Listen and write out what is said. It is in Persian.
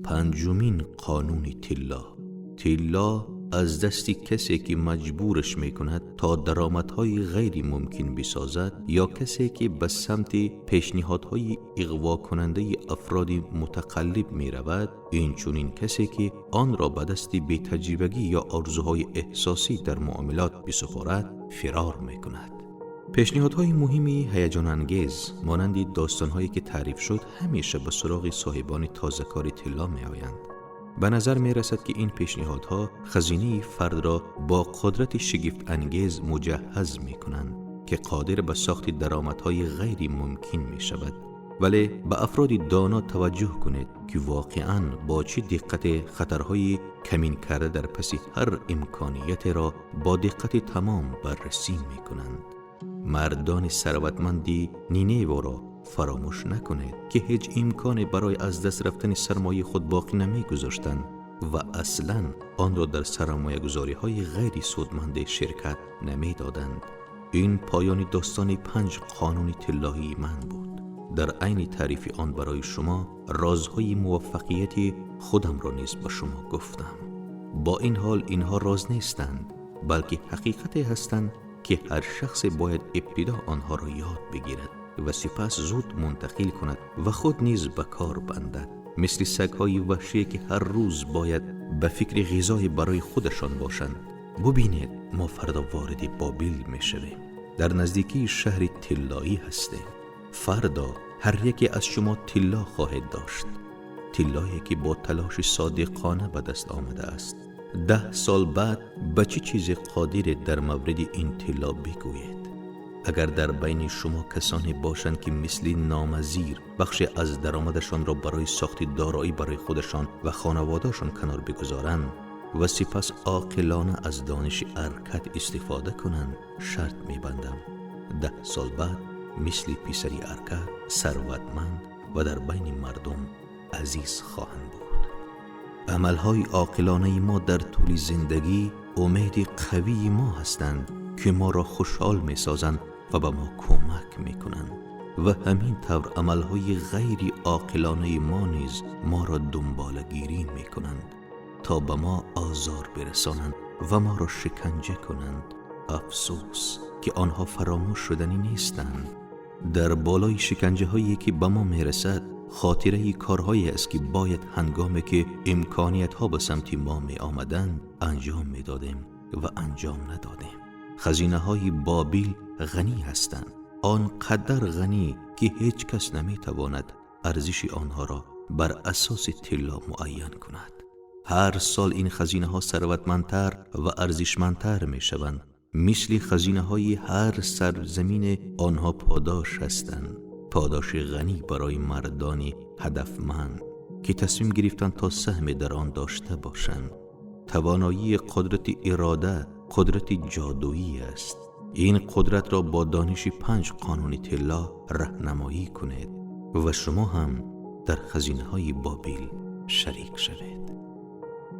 پنجمین قانون طلا. طلا از دستی کسی که مجبورش میکند تا درآمدهای غیر ممکن بسازد یا کسی که به سمت پیشنهادهای اغوا کننده افراد متقلب می رود، این چنین کسی که آن را به دست بی تجربگی یا آرزوهای احساسی در معاملات بسپارد فرار می کند. پیشنهادهای مهمی هیجان انگیز مانند داستانهایی که تعریف شد همیشه به سراغ صاحبان تازه‌کار طلا می آیند. به نظر می رسد که این پیشنهادها خزینه فرد را با قدرت شگفت انگیز مجهز می کنند که قادر به ساخت درآمدهای غیر ممکن می شود. ولی به افراد دانا توجه کنید که واقعاً با چه دقت خطرهای کمین کرده در پس هر امکانیت را با دقت تمام بررسی می کنند. مردان ثروتمندی نینوی را فراموش نکنید که هیچ امکانی برای از دست رفتن سرمایه خود باقی نمی گذاشتند و اصلاً آن را در سرمایه گذاری های غیر سودمند شرکت نمی دادند. این پایان داستان 5 قانون طلایی من بود. در عین تعریف آن برای شما رازهای موفقیت خودم را نیز به شما گفتم. با این حال اینها راز نیستند، بلکه حقیقتی هستند که هر شخص باید ابتدا آنها را یاد بگیرد و سپس زود منتقل کند و خود نیز به کار بندد. مثل سگ‌های وحشی که هر روز باید به فکر غذای برای خودشان باشند. ببینید ما فردا وارد بابل می‌شویم. در نزدیکی شهر طلایی هستیم. فردا هر یکی از شما طلا خواهد داشت. طلایی که با تلاش صادقانه به دست آمده است. 10 سال بعد به چه چیز قادر در مورد این طلا بگویید؟ اگر در بین شما کسانی باشند که مثل نامزیر بخش از درآمدشان را برای ساخت دارایی برای خودشان و خانواده‌شان کنار بگذارند و سپس عاقلانه از دانش ارکد استفاده کنند، شرط می‌بندم 10 سال بعد مثل پسری ارکد ثروتمند و در بین مردم عزیز خواهند بود. عملهای عاقلانه ما در طول زندگی امید قوی ما هستند که ما را خوشحال می سازند و به ما کمک می کنند و همین طور عملهای غیر عاقلانه ما نیز ما را دنبالگیری می کنند تا به ما آزار برسانند و ما را شکنجه کنند. افسوس که آنها فراموش شدنی نیستند. در بالای شکنجه هایی که به ما می رسد خاطره کارهایی است که باید هنگامی که امکانیت ها به سمت ما می آمدند انجام می دادیم و انجام ندادیم. خزینه های بابل غنی هستند، آنقدر غنی که هیچ کس نمی تواند ارزش آنها را بر اساس طلا معین کند. هر سال این خزینه ها ثروتمندتر و ارزشمندتر می شوند. مثل خزینه های هر سرزمین آنها پاداش هستند. پاداش غنی برای مردانی هدفمند که تصمیم گرفتند تا سهم در آن داشته باشند. توانایی قدرت اراده قدرت جادویی است. این قدرت را با دانش 5 قانون طلا راهنمایی کنید و شما هم در خزینه های بابل شریک شوید.